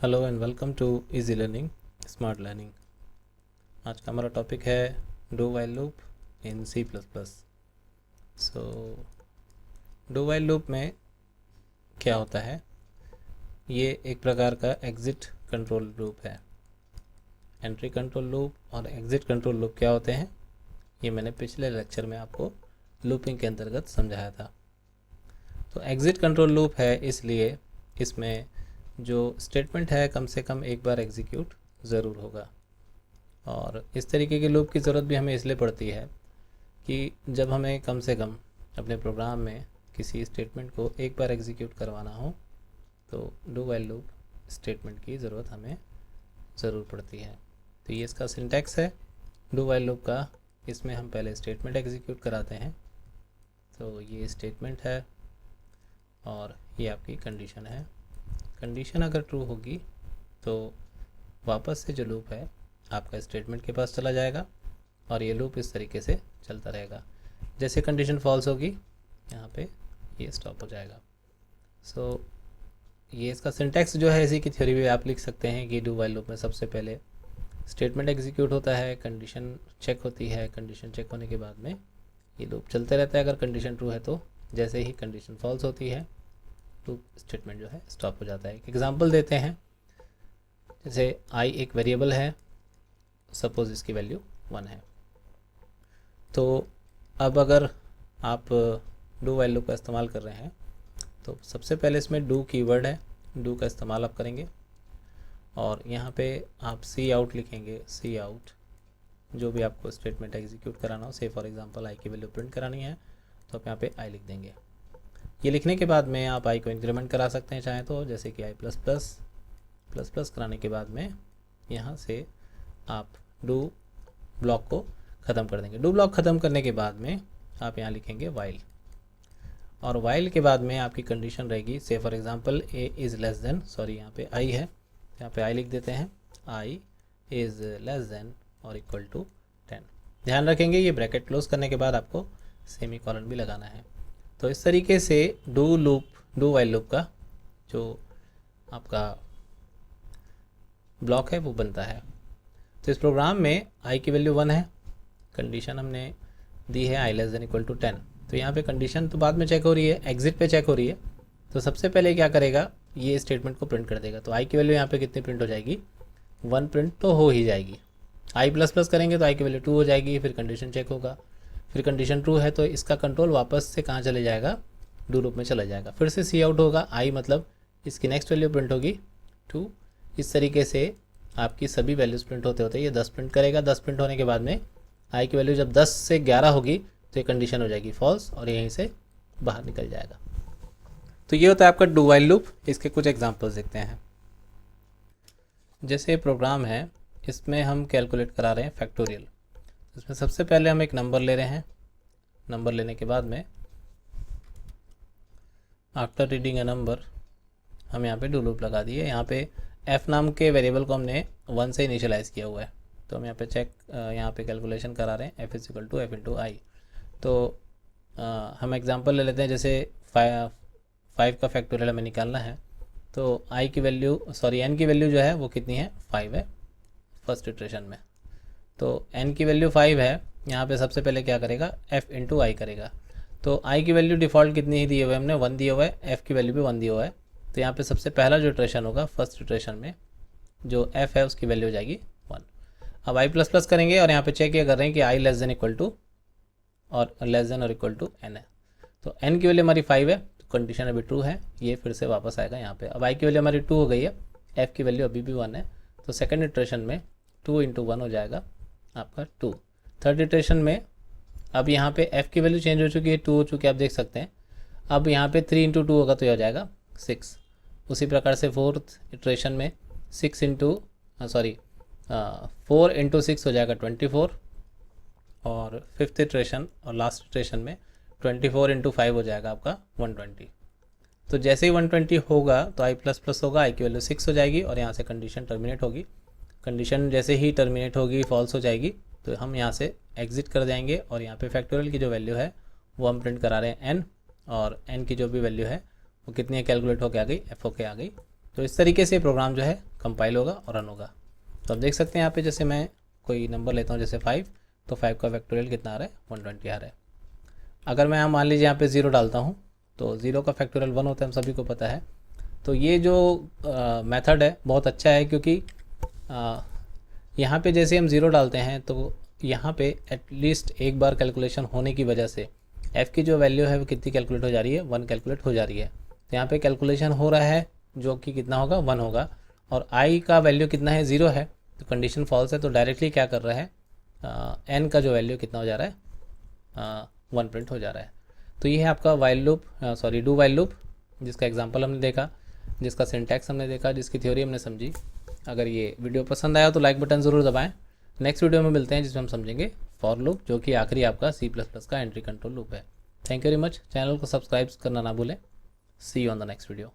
Hello and welcome to easy learning smart learning. आज का हमारा टॉपिक है do while loop in C plus plus. So do while loop में क्या होता है, ये एक प्रकार का एग्जिट कंट्रोल लूप है। एंट्री कंट्रोल लूप और एग्जिट कंट्रोल लूप क्या होते हैं, ये मैंने पिछले लेक्चर में आपको लूपिंग के अंतर्गत समझाया था। तो एग्जिट कंट्रोल लूप है इसलिए इसमें जो स्टेटमेंट है कम से कम एक बार एग्जीक्यूट ज़रूर होगा। और इस तरीके के लूप की ज़रूरत भी हमें इसलिए पड़ती है कि जब हमें कम से कम अपने प्रोग्राम में किसी स्टेटमेंट को एक बार एग्जीक्यूट करवाना हो तो डू वाइल लूप स्टेटमेंट की ज़रूरत हमें ज़रूर पड़ती है। तो ये इसका सिंटैक्स है डू वाइल लूप का। इसमें हम पहले स्टेटमेंट एग्जीक्यूट कराते हैं। तो ये स्टेटमेंट है और ये आपकी कंडीशन है। कंडीशन अगर ट्रू होगी तो वापस से जो लूप है आपका स्टेटमेंट के पास चला जाएगा और ये लूप इस तरीके से चलता रहेगा। जैसे कंडीशन फॉल्स होगी यहाँ पे ये स्टॉप हो जाएगा। सो ये इसका सिंटैक्स जो है, इसी की थ्योरी भी आप लिख सकते हैं कि डू वाइल लूप में सबसे पहले स्टेटमेंट एग्जीक्यूट होता है, कंडीशन चेक होती है, कंडीशन चेक होने के बाद में ये लूप चलते रहता है। अगर कंडीशन ट्रू है तो जैसे ही कंडीशन फॉल्स होती है लूप स्टेटमेंट जो है स्टॉप हो जाता है। एक एग्जांपल देते हैं, जैसे आई एक वेरिएबल है, सपोज इसकी वैल्यू 1 है। तो अब अगर आप डू वाइल लूप का इस्तेमाल कर रहे हैं तो सबसे पहले इसमें डू कीवर्ड है, डू का इस्तेमाल आप करेंगे और यहाँ पे आप सी आउट लिखेंगे। सी आउट जो भी आपको स्टेटमेंट एग्जीक्यूट कराना हो, से फॉर एग्जांपल आई की वैल्यू प्रिंट करानी है तो आप यहाँ पे आई लिख देंगे। ये लिखने के बाद में आप आई को इंक्रीमेंट करा सकते हैं चाहें तो, जैसे कि आई प्लस प्लस कराने के बाद में यहाँ से आप डू ब्लॉक को ख़त्म कर देंगे। डू ब्लॉक ख़त्म करने के बाद में आप यहाँ लिखेंगे वाइल, और वाइल के बाद में आपकी कंडीशन रहेगी, से for example A is less than, sorry यहाँ पे आई है, यहाँ पे आई लिख देते हैं, आई इज़ लेस देन और इक्वल टू 10। ध्यान रखेंगे ये ब्रैकेट क्लोज करने के बाद आपको सेमी कॉलन भी लगाना है। तो इस तरीके से डू वाइल लूप का जो आपका ब्लॉक है वो बनता है। तो इस प्रोग्राम में आई की वैल्यू 1 है, कंडीशन हमने दी है आई लेस देन इक्वल टू 10। तो यहाँ पे कंडीशन तो बाद में चेक हो रही है, एग्जिट पे चेक हो रही है। तो सबसे पहले क्या करेगा, ये स्टेटमेंट को प्रिंट कर देगा। तो आई की वैल्यू यहाँ पे कितनी प्रिंट हो जाएगी, 1 प्रिंट तो हो ही जाएगी। आई प्लस प्लस करेंगे तो आई की वैल्यू 2 हो जाएगी, फिर कंडीशन चेक होगा, फिर कंडीशन ट्रू है तो इसका कंट्रोल वापस से कहाँ चले जाएगा, डू लूप में चला जाएगा। फिर से सी आउट होगा, आई मतलब इसकी नेक्स्ट वैल्यू प्रिंट होगी 2। इस तरीके से आपकी सभी वैल्यूज़ प्रिंट होते होते ये 10 प्रिंट करेगा। 10 प्रिंट होने के बाद में आई की वैल्यू जब 10 से 11 होगी तो ये कंडीशन हो जाएगी फॉल्स और यहीं से बाहर निकल जाएगा। तो ये होता है आपका डू वाइल लूप। इसके कुछ एग्जाम्पल्स देखते हैं। जैसे प्रोग्राम है, इसमें हम कैलकुलेट करा रहे हैं फैक्टोरियल। इसमें सबसे पहले हम एक नंबर ले रहे हैं। नंबर लेने के बाद में आफ्टर रीडिंग अ नंबर हम यहाँ पे डू लूप लगा दिए। यहाँ पे f नाम के वेरिएबल को हमने 1 से इनिशियलाइज किया हुआ है। तो हम यहाँ पे यहाँ पे कैलकुलेशन करा रहे हैं f is equal to F into I. तो हम एग्जांपल ले लेते हैं, जैसे 5 का फैक्टोरियल हमें निकालना है। तो आई की वैल्यू, सॉरी एन की वैल्यू जो है वो कितनी है, 5 है फर्स्ट इटरेशन में। तो n की वैल्यू 5 है, यहाँ पे सबसे पहले क्या करेगा, f इंटू आई करेगा। तो i की वैल्यू डिफ़ॉल्ट कितनी ही दिए हुए हमने, 1 दिया हुआ है, f की वैल्यू भी 1 दिया हुआ है। तो यहाँ पे सबसे पहला जो इटरेशन होगा, फर्स्ट इटरेशन में जो f है उसकी वैल्यू हो जाएगी 1। अब i प्लस प्लस करेंगे और यहाँ पे चेक ये कर रहे हैं कि i less than equal to और लेस देन और इक्वल टू n है। तो n की वैल्यू हमारी 5 है, तो कंडीशन अभी ट्रू है, ये फिर से वापस आएगा यहाँ पे। अब i की वैल्यू हमारी 2 हो गई है, f की वैल्यू अभी भी 1 है, तो सेकेंड इटरेशन में 2 इंटू 1 हो जाएगा आपका 2। थर्ड इटरेशन में अब यहाँ पे f की वैल्यू चेंज हो चुकी है, 2 हो चुकी है, आप देख सकते हैं। अब यहाँ पे 3 इंटू 2 होगा तो ये हो जाएगा 6। उसी प्रकार से फोर्थ इटरेशन में 4 इंटू 6 हो जाएगा 24। और फिफ्थ इटरेशन और लास्ट इटरेशन में 24 इंटू 5 हो जाएगा आपका 120। तो जैसे ही 120 होगा तो आई प्लस प्लस होगा, आई की वैल्यू 6 हो जाएगी और यहाँ से कंडीशन टर्मिनेट होगी। कंडीशन जैसे ही टर्मिनेट होगी, फॉल्स हो जाएगी, तो हम यहाँ से एग्जिट कर जाएंगे और यहाँ पे फैक्टोरियल की जो वैल्यू है वो हम प्रिंट करा रहे हैं n, और n की जो भी वैल्यू है वो कितनी कैलकुलेट होके आ गई, f होके आ गई। तो इस तरीके से प्रोग्राम जो है कंपाइल होगा और रन होगा। तो आप देख सकते हैं यहाँ पे जैसे मैं कोई नंबर लेता हूँ जैसे 5, तो 5 का फैक्टोरियल कितना आ रहा है, 120 आ रहा है। अगर मैं यहाँ मान लीजिए यहाँ पे 0 डालता हूँ तो 0 का फैक्टोरियल 1 होता है, हम सभी को पता है। तो ये जो मेथड है बहुत अच्छा है, क्योंकि यहाँ पे जैसे हम 0 डालते हैं तो यहाँ पे एटलीस्ट एक बार कैलकुलेशन होने की वजह से f की जो वैल्यू है वो कितनी कैलकुलेट हो जा रही है, 1 कैलकुलेट हो जा रही है। तो यहाँ पे कैलकुलेशन हो रहा है जो कि कितना होगा, 1 होगा, और i का वैल्यू कितना है, 0 है, तो कंडीशन फॉल्स है। तो डायरेक्टली क्या कर रहा है, n का जो वैल्यू कितना हो जा रहा है, 1 प्रिंट हो जा रहा है। तो ये है आपका while loop, sorry do while loop, जिसका एग्जांपल हमने देखा, जिसका सिंटैक्स हमने देखा, जिसकी थ्योरी हमने समझी। अगर ये वीडियो पसंद आया तो लाइक बटन ज़रूर दबाएं। नेक्स्ट वीडियो में मिलते हैं जिसमें हम समझेंगे फॉर लूप, जो कि आखिरी आपका C++ का एंट्री कंट्रोल लूप है। Thank you very much. Channel को सब्सक्राइब करना ना भूलें। See you on the next video.